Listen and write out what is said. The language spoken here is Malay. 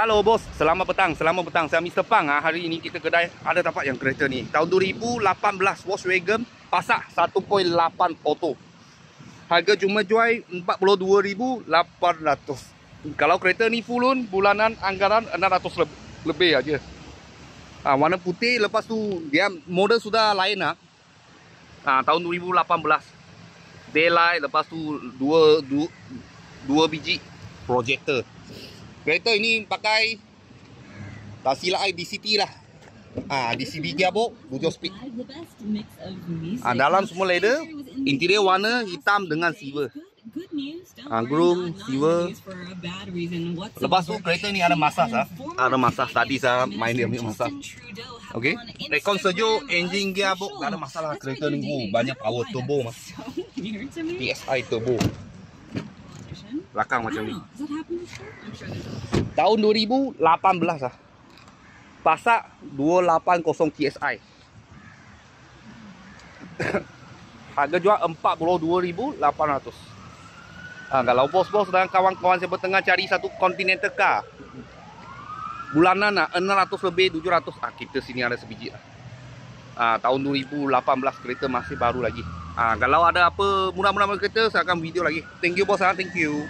Halo bos, selamat petang, selamat petang. Saya Mr. Pang. Hari ini kita kedai ada dapat yang kereta ni. Tahun 2018 Volkswagen Passat 1.8 auto. Harga cuma jual 42,800. Kalau kereta ni full loan, bulanan anggaran 600 lebih aja. Warna putih, lepas tu dia model sudah lain tahun 2018. Daylight, lepas tu dua biji projector. Kereta ini pakai, tak silap DCT lah. DCT gearbox, 7 speed. Dalam semua leather, interior warna hitam dengan silver. Chrome, silver. Lepas tu kereta ni ada masas Ada masas, tadi saya main dia ambil masas. Okey. Rekon sejuk, engine gearbox, tak ada masalah kereta ni. Banyak power turbo PSI turbo. Belakang macam ni. Tahun 2018 Passat 280 TSI. Harga jual 42,800. Kalau bos-bos dan kawan-kawan saya tengah cari satu Continental car, bulanan 600 lebih 700, kita sini ada sebiji tahun 2018 kereta masih baru lagi. Kalau ada apa murah-murah kereta, saya akan video lagi. Thank you bos, thank you.